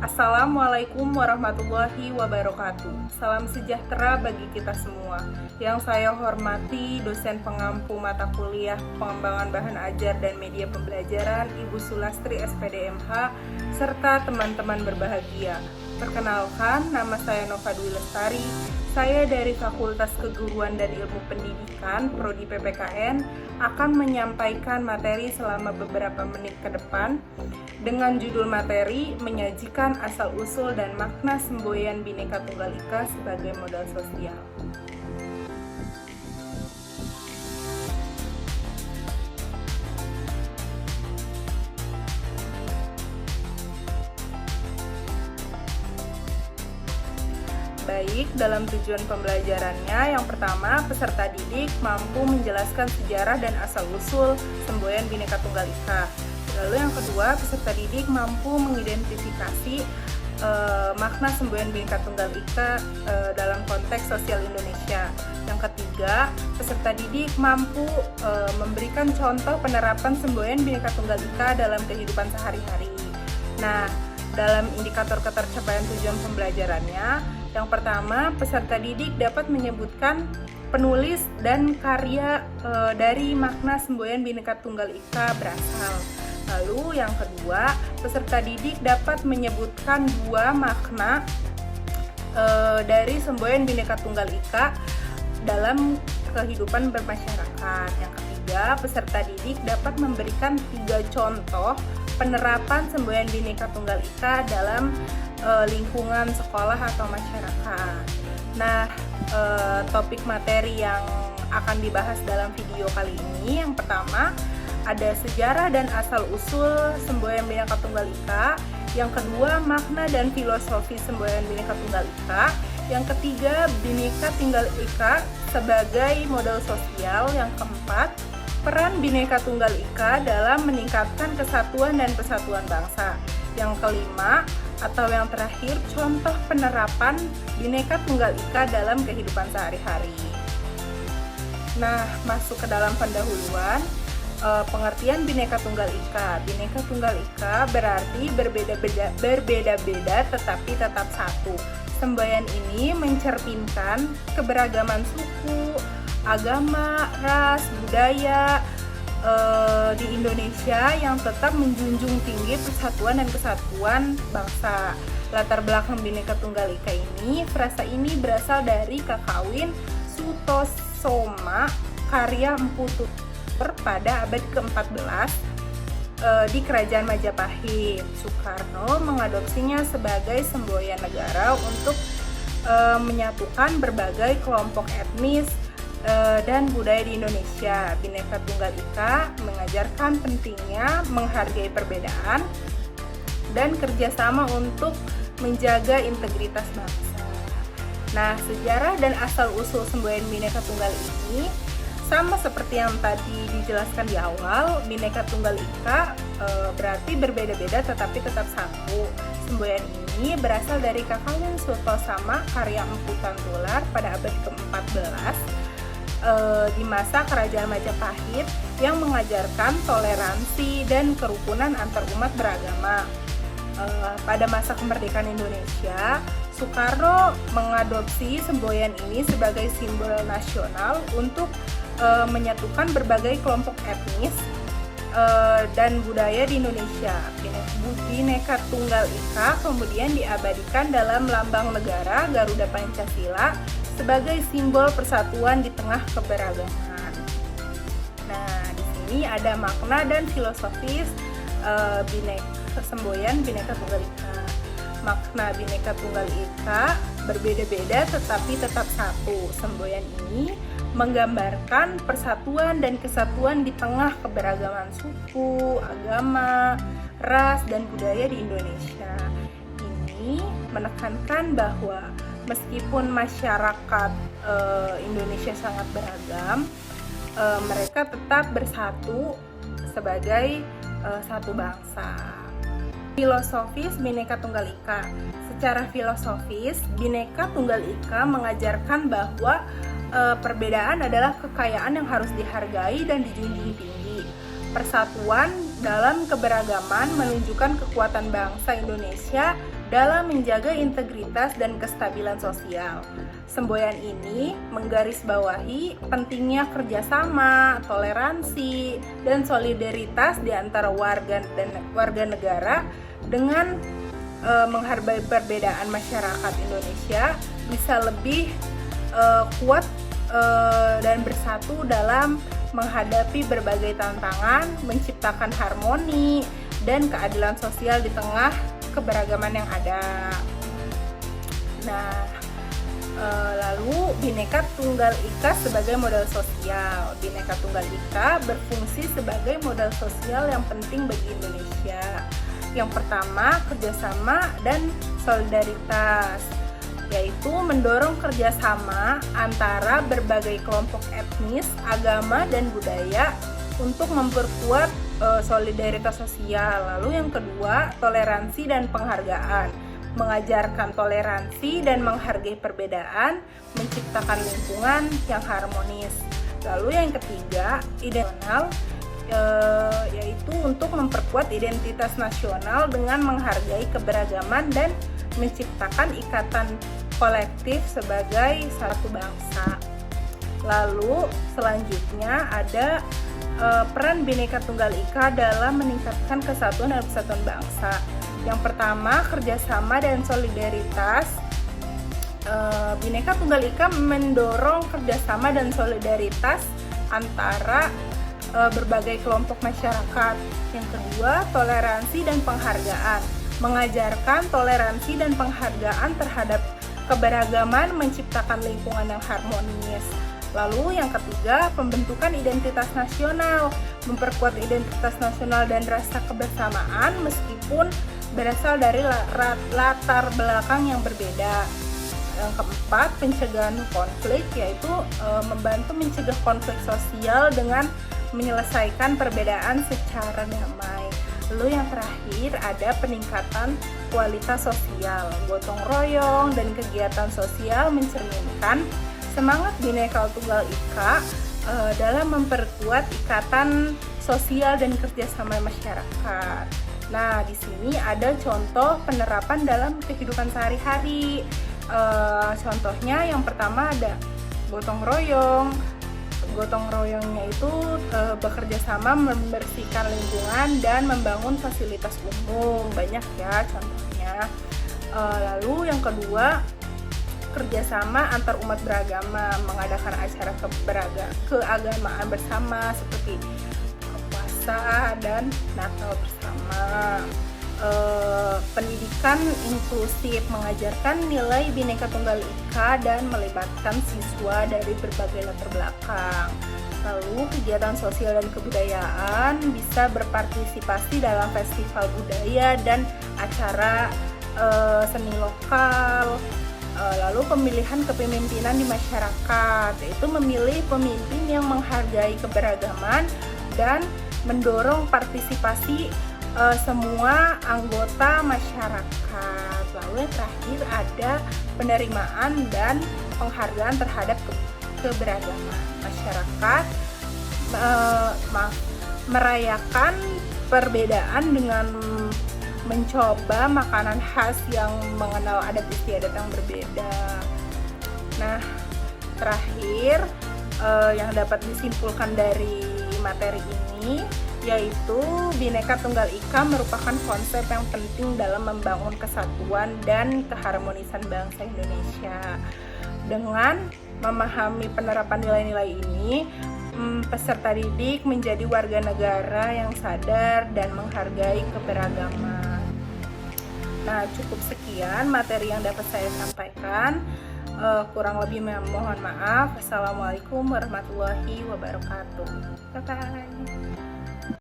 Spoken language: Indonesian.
Assalamualaikum warahmatullahi wabarakatuh. Salam sejahtera bagi kita semua. Yang saya hormati dosen pengampu mata kuliah pengembangan bahan ajar dan media pembelajaran Ibu Sulastri SPDMH serta teman-teman berbahagia. Perkenalkan, nama saya Nova Dwi Lestari. Saya dari Fakultas Keguruan dan Ilmu Pendidikan Prodi PPKN akan menyampaikan materi selama beberapa menit ke depan dengan judul materi menyajikan asal-usul dan makna semboyan Bhinneka Tunggal Ika sebagai modal sosial. Baik, dalam tujuan pembelajarannya, yang pertama, peserta didik mampu menjelaskan sejarah dan asal-usul semboyan Bhinneka Tunggal Ika. Lalu yang kedua, peserta didik mampu mengidentifikasi makna semboyan Bhinneka Tunggal Ika dalam konteks sosial Indonesia. Yang ketiga, peserta didik mampu memberikan contoh penerapan semboyan Bhinneka Tunggal Ika dalam kehidupan sehari-hari. Nah, dalam indikator ketercapaian tujuan pembelajarannya, yang pertama, peserta didik dapat menyebutkan penulis dan karya dari makna semboyan Bhinneka Tunggal Ika berasal. Lalu yang kedua, peserta didik dapat menyebutkan dua makna dari semboyan Bhinneka Tunggal Ika dalam kehidupan bermasyarakat. Yang ketiga, peserta didik dapat memberikan 3 contoh penerapan semboyan Bhinneka Tunggal Ika dalam lingkungan sekolah atau masyarakat. Nah, topik materi yang akan dibahas dalam video kali ini, yang pertama ada sejarah dan asal-usul semboyan Bhinneka Tunggal Ika. Yang kedua, makna dan filosofi semboyan Bhinneka Tunggal Ika. Yang ketiga, Bhinneka Tunggal Ika sebagai modal sosial. Yang keempat, peran Bhinneka Tunggal Ika dalam meningkatkan kesatuan dan persatuan bangsa. Yang kelima, atau yang terakhir, contoh penerapan Bhinneka Tunggal Ika dalam kehidupan sehari-hari. Nah, masuk ke dalam pendahuluan. Pengertian Bhinneka Tunggal Ika. Bhinneka Tunggal Ika berarti berbeda-beda tetapi tetap satu. Semboyan ini mencerminkan keberagaman suku, agama, ras, budaya di Indonesia yang tetap menjunjung tinggi persatuan dan kesatuan bangsa. Latar belakang Bhinneka Tunggal Ika ini, frasa ini berasal dari Kakawin Sutosoma karya Empu Tutur pada abad ke-14 di Kerajaan Majapahit. Soekarno mengadopsinya sebagai semboyan negara untuk menyatukan berbagai kelompok etnis dan budaya di Indonesia. Bhinneka Tunggal Ika mengajarkan pentingnya menghargai perbedaan dan kerjasama untuk menjaga integritas bangsa. Nah, sejarah dan asal-usul semboyan Bhinneka Tunggal ini sama seperti yang tadi dijelaskan di awal. Bhinneka Tunggal Ika berarti berbeda-beda tetapi tetap satu. Semboyan ini berasal dari Kakawin Sutosoma karya Empu Tutur pada abad ke-14 di masa Kerajaan Majapahit yang mengajarkan toleransi dan kerukunan antar umat beragama. Pada masa kemerdekaan Indonesia, Soekarno mengadopsi semboyan ini sebagai simbol nasional untuk menyatukan berbagai kelompok etnis dan budaya di Indonesia. Bhinneka Tunggal Ika kemudian diabadikan dalam lambang negara Garuda Pancasila sebagai simbol persatuan di tengah keberagaman. Nah, di sini ada makna dan filosofis semboyan Bhinneka Tunggal Ika. Makna Bhinneka Tunggal Ika berbeda-beda tetapi tetap satu. Semboyan ini menggambarkan persatuan dan kesatuan di tengah keberagaman suku, agama, ras, dan budaya di Indonesia. Ini menekankan bahwa meskipun masyarakat Indonesia sangat beragam, mereka tetap bersatu sebagai satu bangsa. Filosofis Bhinneka Tunggal Ika. Secara filosofis, Bhinneka Tunggal Ika mengajarkan bahwa perbedaan adalah kekayaan yang harus dihargai dan dijunjung tinggi. Persatuan dalam keberagaman menunjukkan kekuatan bangsa Indonesia dalam menjaga integritas dan kestabilan sosial. Semboyan ini menggarisbawahi pentingnya kerjasama, toleransi, dan solidaritas di antara warga negara dengan menghargai perbedaan masyarakat Indonesia bisa lebih kuat dan bersatu dalam menghadapi berbagai tantangan, menciptakan harmoni dan keadilan sosial di tengah keberagaman yang ada. Nah, lalu Bhinneka Tunggal Ika sebagai modal sosial. Bhinneka Tunggal Ika berfungsi sebagai modal sosial yang penting bagi Indonesia. Yang pertama, kerjasama dan solidaritas, yaitu mendorong kerjasama antara berbagai kelompok etnis, agama, dan budaya untuk memperkuat solidaritas sosial. Lalu yang kedua, toleransi dan penghargaan, mengajarkan toleransi dan menghargai perbedaan, menciptakan lingkungan yang harmonis. Lalu yang ketiga, identitas, yaitu untuk memperkuat identitas nasional dengan menghargai keberagaman dan menciptakan ikatan kolektif sebagai satu bangsa. Lalu selanjutnya ada peran Bhinneka Tunggal Ika dalam meningkatkan kesatuan dan persatuan bangsa. Yang pertama, kerjasama dan solidaritas. Bhinneka Tunggal Ika mendorong kerjasama dan solidaritas antara berbagai kelompok masyarakat. Yang kedua, toleransi dan penghargaan, mengajarkan toleransi dan penghargaan terhadap keberagaman, menciptakan lingkungan yang harmonis. Lalu yang ketiga, pembentukan identitas nasional, memperkuat identitas nasional dan rasa kebersamaan meskipun berasal dari latar belakang yang berbeda. Yang keempat, pencegahan konflik, yaitu membantu mencegah konflik sosial dengan menyelesaikan perbedaan secara damai. Lalu yang terakhir ada peningkatan kualitas sosial, gotong royong dan kegiatan sosial mencerminkan semangat Bhinneka Tunggal Ika dalam memperkuat ikatan sosial dan kerjasama masyarakat. Nah, di sini ada contoh penerapan dalam kehidupan sehari-hari. Contohnya yang pertama ada gotong royong. Gotong royongnya itu bekerja sama membersihkan lingkungan dan membangun fasilitas umum. Banyak ya contohnya. Lalu yang kedua, kerjasama antar umat beragama, mengadakan acara keagamaan bersama seperti puasa dan Natal bersama. Pendidikan inklusif, mengajarkan nilai Bhinneka Tunggal Ika dan melibatkan siswa dari berbagai latar belakang. Lalu kegiatan sosial dan kebudayaan, bisa berpartisipasi dalam festival budaya dan acara seni lokal. Lalu pemilihan kepemimpinan di masyarakat, yaitu memilih pemimpin yang menghargai keberagaman dan mendorong partisipasi semua anggota masyarakat. Lalu yang terakhir ada penerimaan dan penghargaan terhadap keberagaman masyarakat. Merayakan perbedaan dengan mencoba makanan khas yang mengenal adat istiadat yang berbeda. Nah, terakhir yang dapat disimpulkan dari materi ini yaitu Bhinneka Tunggal Ika merupakan konsep yang penting dalam membangun kesatuan dan keharmonisan bangsa Indonesia. Dengan memahami penerapan nilai-nilai ini, peserta didik menjadi warga negara yang sadar dan menghargai keberagaman. Nah, cukup sekian materi yang dapat saya sampaikan. Kurang lebih mohon maaf. Assalamualaikum warahmatullahi wabarakatuh. Bye-bye.